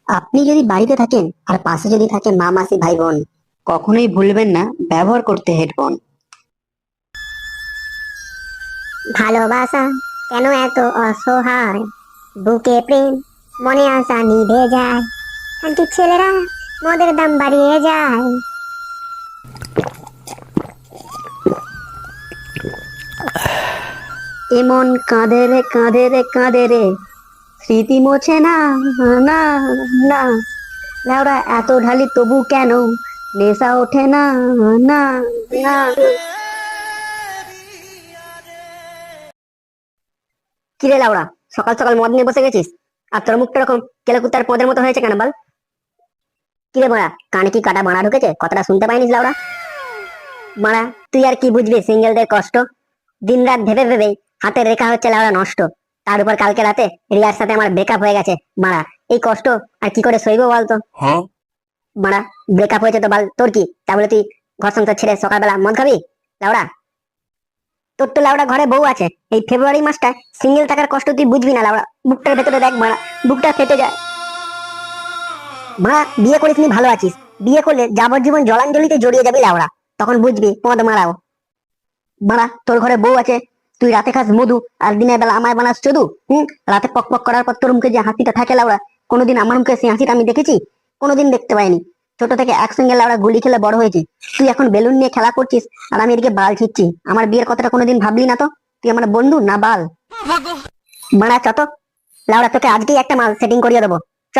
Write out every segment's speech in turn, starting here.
আপনি যদি বাড়িতে থাকেন আর পাশে যদি থাকে মা মাসি ভাই বোন, কখনোই ভুলবেন না ব্যবহার করতে হেডফোন। ভালোবাসা কেন এত অসহায়, বুকে প্রেম মনে আশা নিভে যায়, খানকির ছেলেরা মদের দাম বাড়িয়ে যায়। এমন কাঁদে রে কাঁদে রে কাঁদে রে, স্মৃতি মোছে না, না, না। লেওরা এত ঢালি তবু কেন নেশা ওঠে না, না, না। কিরে লাউড়া, সকাল সকাল মদ নিয়ে বসে গেছিস? আর তোর মুখটা এরকম কেলাকুত্তার পদের মতো হয়েছে কেন বল? কিরে মারা, কানে কি কাটা বাড়া ঢুকেছে? কথাটা শুনতে পাইনিস লাউড়া? মারা, তুই আর কি বুঝবি সিঙ্গেলদের কষ্ট? দিন রাত ভেবে ভেবেই হাতের রেখা হচ্ছে লাউড়া নষ্ট। তার উপর কালকে রাতে রিয়ার সাথে আমার ব্রেকআপ হয়ে গেছে। মারা, এই কষ্ট আর কি করে সইব বলতো? মারা, ব্রেকআপ হয়েছে তো বল, তোর কি? তা বলে তুই ঘর সংসার ছেড়ে সকালবেলা মদ খাবি লাউড়া? তোর তো লাউড়া ঘরে বউ আছে। এই ফেব্রুয়ারি মাসটা সিঙ্গেল থাকার কষ্ট তুই বুঝবি না লাউড়া। বুকটার ভেতরে দেখ মারা, বুকটা ফেটে যায়। মারা, বিয়ে করিস নি ভালো আছিস। বিয়ে করলে যাবজ্জীবন জলাঞ্জলিতে জড়িয়ে যাবি লাউড়া। তখন বুঝবি পদ মারাও। মারা, তোর ঘরে বউ আছে, তুই রাতে খাস মধু আর দিনের বেলা আমায় বানাস চদু। রাতে পক পক করার পর তোর মুখে যে হাসিটা থাকে লাউড়া, কোনোদিন আমার মুখে সেই হাসিটা আমি দেখেছি? কোনোদিন দেখতে পাইনি। ছোট থেকে একসঙ্গে লাউড়া গুলি খেলে বড় হয়েছি। তুই এখন বেলুন নিয়ে খেলা করছিস আর আমি এদিকে বাল ছিটছি। আমার বিয়ের কথাটা কোনোদিন ভাবলি না তো? তুই আমার বন্ধু না বাল? মারা চত লাউড়া, তোকে আজকেই একটা মাল সেটিং করিয়ে দেবো। চ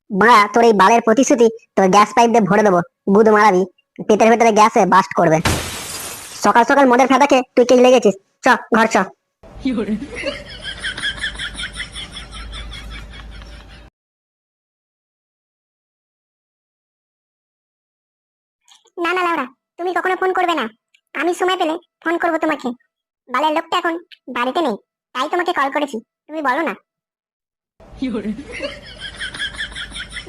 মারা, তোর এই বালের প্রতিশ্রুতি তোর গ্যাস পাইপ দিয়ে ভরে দেবো। গুদ মারাবি, পেটের ভেতরে গ্যাসে বাস্ট করবে। সকাল সকাল মদের ফাঁদাকে তুই কে লেগেছিস? চ ঘর চ। না না লাউরা, তুমি কখনো ফোন করবে না। আমি সময় পেলে ফোন করবো তোমাকে। বালের লোকটা এখন বাড়িতে নেই, তাই তোমাকে কল করেছি। তুমি বলো না।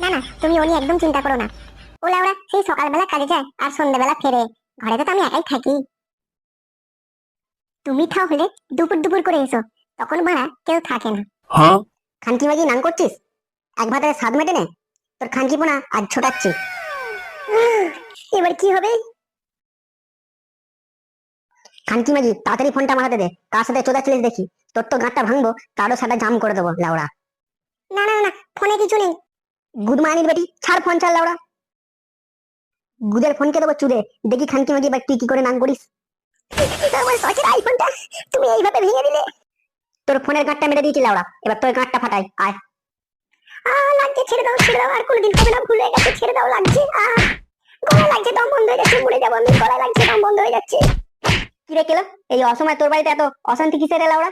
না না, তুমি ও নিয়ে একদম চিন্তা করো না। ও লাউরা সেই সকালবেলা কাজে যায় আর সন্ধ্যাবেলা ফেরে। ঘরে তো আমি একাই থাকি। তুমি তাহলে দুপুর দুপুর করে এসো, তখন মারা কেউ থাকে না। খানকি মাগি নান করছিস? এক ভাতের স্বাদ মেটে নে। তোর খানকি পোনা আজ ছোটাচ্ছি। এবার কি হবে? খানকি মাগি তাড়াতাড়ি ফোনটা মারাতে দে। কার সাথে চোদাচ্ছিলিস দেখি? তোর তো গাঁটটা ভাঙবো, তারও সাথে জাম করে দেবো লাউড়া। না না না, ফোনে কিছু নেই। গুড মাইনির বেটি, ছাড় ফোন, ছাড় লাউড়া। গুদের ফোনকে দেবো চুদে। দেখি খানকি মাগি এবার তুই কি করে নান করিস। আমার শখের আইফোনটা তুমি এইভাবে ভেঙে দিলে। তোর ফোনের গাঁটটা মেরে দিয়েছি লাউড়া, এবার তোর গাঁটটা ফাটাই আয়। লাগছে, ছেড়ে দাও ছেড়ে দাও, আর কোনোদিন হবে না, ভুল হয়ে গেছে, ছেড়ে দাও, লাগছে। গলায় লাগছে, দম বন্ধ হয়ে যাচ্ছে, মরে যাবো আমি, গলায় লাগছে, দম বন্ধ হয়ে যাচ্ছে। কি রে কেলো, এই অসময় তোর বাড়িতে এত অশান্তি কিসের রে লাউড়া?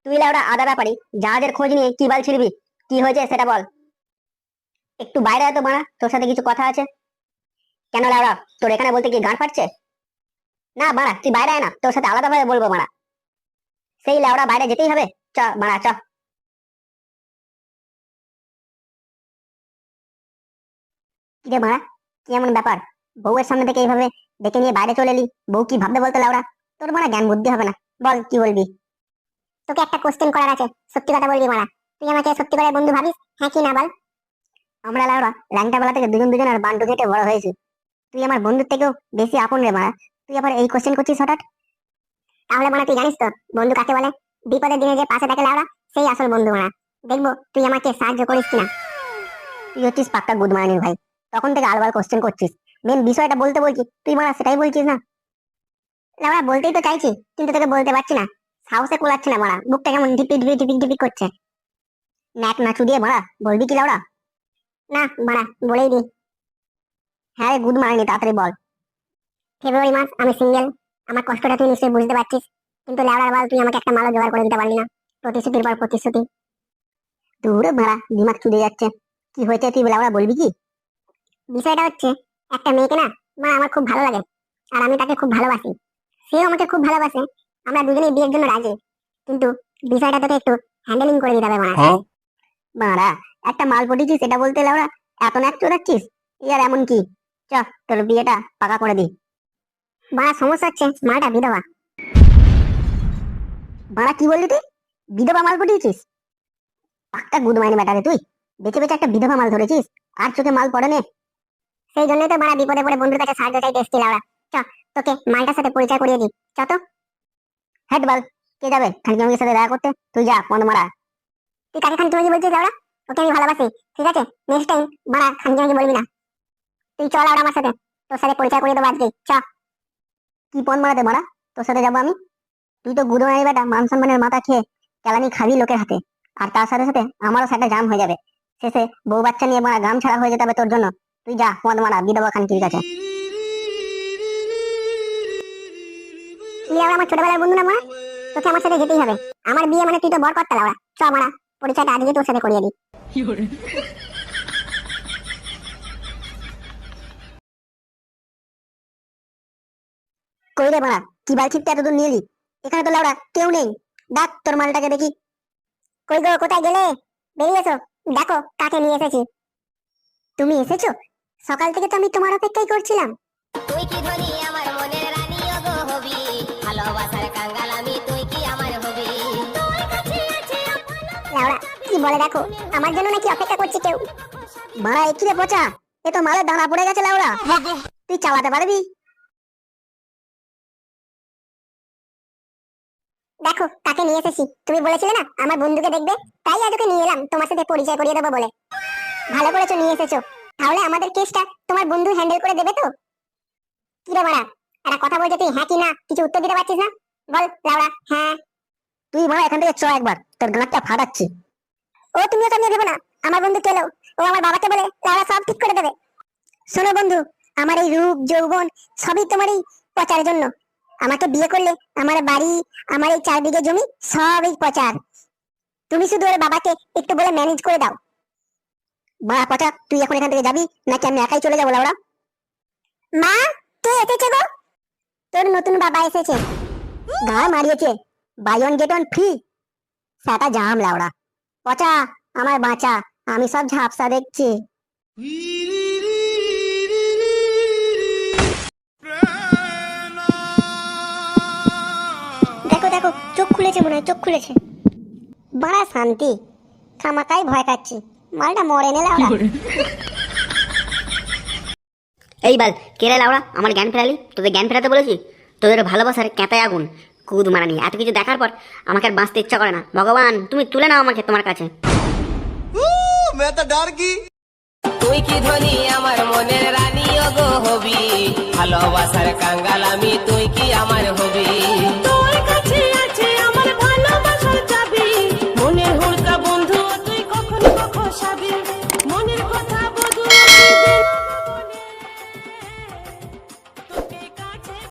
তুই লাউড়া আদা ব্যাপারি, জাহাজের খোঁজ নিয়ে কি বাল ছিড়বি? কি হয়েছে সেটা বল। একটু বাইরে এত বাড়া, তোর সাথে কিছু কথা আছে। কেন লাউড়া, তোর এখানে বলতে কি গাঁট ফাটছে? না বাড়া, তুই বাইরে আয় না, তোর সাথে আলাদা ভাবে বলবো বাড়া। সেই লাউড়া বাইরে যেতেই হবে। চ বাড়া চ। কি রে বাড়া, কি এমন ব্যাপার? বউয়ের সামনে থেকে এইভাবে ডেকে নিয়ে বাইরে চলে এলি, বউ কি ভাববে বলতে লাউড়া? তোর মারা জ্ঞান বুদ্ধি হবে না, বল কি বলবি? তোকে একটা কোশ্চেন করার আছে, সত্যি কথা বলবি মারা? তুই আমাকে সত্যি করে বন্ধু ভাবিস, হ্যাঁ কি না বল? আমরা লাউড়া ল্যাংটা বেলা থেকে দুজন দুজনের বান্টু থেকে বড় হয়েছি। তুই আমার বন্ধুর থেকেও বেশি আপন রে মারা। তুই আবার এই কোশ্চেন করছিস হঠাৎ? তাহলে মারা তুই জানিস তো বন্ধু কাকে বলে? বিপদের দিনে যে পাশে থাকে লাউরা, সেই আসল বন্ধু মারা। দেখবো তুই আমাকে সাহায্য করিস কিনা। তুই হচ্ছিস পাক্কা গুড মার্নিং ভাই। তখন থেকে আলবার কোশ্চেন করছিস, মেন বিষয়টা বলতে বলছি তুই মারা সেটাই বলছিস না। লাউরা বলতেই তো চাইছি, কিন্তু তোকে বলতে পারছি না। সাহসে কুলাচ্ছে না মারা, বুকটা কেমন ঢিপি ঢিপি ঢিপি ঢিপি করছে। ন্যাক নাচু দিয়ে মারা, বলবি কি লাউড়া? না মারা, বলেই দি। হ্যাঁ গুড মার্নিং, তাড়াতাড়ি বল। ফেব্রুয়ারি মাস, আমি সিঙ্গেল। আমার কষ্টটা তুই নিশ্চয়ই বুঝতে পারছিস, কিন্তু লাউড়ার বাল তুই আমাকে একটা মালও জোগাড় করে দিতে পারলি না। প্রতিশ্রুতির পর প্রতিশ্রুতি। দূরে মারা, দিমাগ চুদে যাচ্ছে। কি হয়েছে তুই লাউড়া বলবি কি? বিষয়টা হচ্ছে, একটা মেয়েকে না মা আমার খুব ভালো লাগে, আর আমি তাকে খুব ভালোবাসি। সেও আমাকে খুব ভালোবাসে। আমরা দুজনেই বিয়ের জন্য রাজি, কিন্তু বিষয়টা তোকে একটু হ্যান্ডেলিং করে দিতে হবে মারা। মারা, একটা মাল পটিছিস এটা বলতে লাউড়া এত ন্যাক চোদাচ্ছিস? ইয়ার এমন কি? চ, তোর বিয়েটা পাকা করে দি। মারা সমস্যা হচ্ছে মাটা বিধবা। মারা কি বললি তুই? বিধবা মাল পটিয়েছিস? পাক্কা গুড মাইনে ব্যাটারে তুই। বেঁচে বেঁচে একটা বিধবা মাল ধরেছিস, আর চোখে মাল পড়ে নে। সেই জন্যই তো মারা বিপদে পড়ে বন্ধুর কাছে সাহায্য চাইতে এসেছি লাউড়া। চ, তোকে মালটার সাথে পরিচয় করিয়ে দিই, চ তো। হ্যাট বাল, কে যাবে খানকি মাগির সাথে দেখা করতে? তুই যা পদ মারা। তুই কাকে খানকি মাগি বলছিস লাউড়া? ওকে আমি ভালোবাসি, ঠিক আছে? নেক্সট টাইম মারা খানকি মাগি বলবি না। তুই চল লাউড়া আমার সাথে, তোর সাথে পরিচয় করিয়ে দেবো আজকে, চ। কি পদ মারাতে মারা? তোর সাথে যাবো আমি? তুই তো গুদো নাই বেটা, মান সম্মানের মাথা খেয়ে কেলানি খাবি লোকের হাতে, আর তার সাথে সাথে আমারও সেটা জাম হয়ে যাবে। শেষে বউ বাচ্চা নিয়ে মারা গাম ছাড়া হয়ে যেতে হবে তোর জন্য। তুই যা পদ মারা বিধবা খানকির কাছে। তুই লাউড়া আমার ছোটবেলার বন্ধু না মারা? তোকে আমার সাথে যেতেই হবে। আমার বিয়ে মানে তুই তো বর করতে লাউড়া। চ মারা, পরিচয়টা আজকে তোর সাথে করিয়ে দিই। কই রে মারা, কি বাল ছিপতে এতদূর নিয়ে এলি? এখানে তো লাউড়া কেউ নেই। ডাক তোর মালটাকে দেখি। কই গো, কোথায় গেলে? বেরিয়ে এসো, দেখো কাকে নিয়ে এসেছি। তুমি এসেছো? সকাল থেকে তো আমি তোমার অপেক্ষাই করছিলাম। তুই কি ধনী আমার মনের রানী ওগো হবি, ভালোবাসার কাঙ্গাল আমি, তুই কি আমার হবি? তোর কাছে আছে লাউড়া কি বলে দেখো, আমার জন্য নাকি অপেক্ষা করছে কেউ। মারা একই রে পচা, এ তো মালের দানা পড়ে গেছে লাউড়া। তুই চালাতে পারবি? দেখো কাকে নিয়ে এসেছি। তুমি বলেছিলে না আমার বন্ধুকে দেখবে, তাই আজ ওকে নিয়ে এলাম তোমার সাথে পরিচয় করিয়ে দেবো বলে। ভালো করেছো নিয়ে এসেছো। তাহলে আমাদের কেসটা তোমার বন্ধু হ্যান্ডেল করে দেবে তো? কি রে বাড়া, একটা কথা বলছে তুই হ্যাঁ কি না কিছু উত্তর দিতে পারছিস না? বল লাউড়া হ্যাঁ। তুই মারা এখান থেকে চ একবার, তোর গাঁটটা ফাটাচ্ছি। ও তুমিও তো নিয়ে দেবে না, আমার বন্ধু কেলো, ও আমার বাবাকে বলে লাউড়া সব ঠিক করে দেবে। শোনো বন্ধু, আমার এই রূপ যৌবন সবই তোমার এই প্রচারের জন্য। আমাকে বিয়ে করলে আমার বাড়ি, আমার এই 4 বিঘে জমি সব এই প্রচার। তুমি শুধু ওর বাবাকে একটু বলে ম্যানেজ করে দাও। মারা পচা, তুই এখন এখান থেকে যাবি নাকি আমি একাই চলে যাবো লাউড়া? মা, কে এসেছে গো? তোর নতুন বাবা এসেছে। গা মারিয়েছে, buy one get one free. সেটা জাম লাউড়া। পচা, আমার বাঁচা, আমি সব ঝাপসা দেখছি। দেখো দেখো, চোখ খুলেছে মনে হয়, চোখ খুলেছে। বড় শান্তি, খামাকাই ভয় পাচ্ছি, মালটা মরে নে লাউড়া। এই বাল, কে রে লাউড়া আমার জ্ঞান ফেরালি? তোদের জ্ঞান ফেরাতে বলেছি? তোদের ভালোবাসার ক্যাঁতায় আগুন, কুদ মারানি। এত কিছু দেখার পর আমাকে আর বাঁচতে ইচ্ছা করে না। ভগবান তুমি তুলে নাও আমাকে তোমার কাছে। তুই কি ধনী আমার মনের রানী ওগো হবি, ভালোবাসার কাঙ্গাল আমি, তুই কি আমার হবি?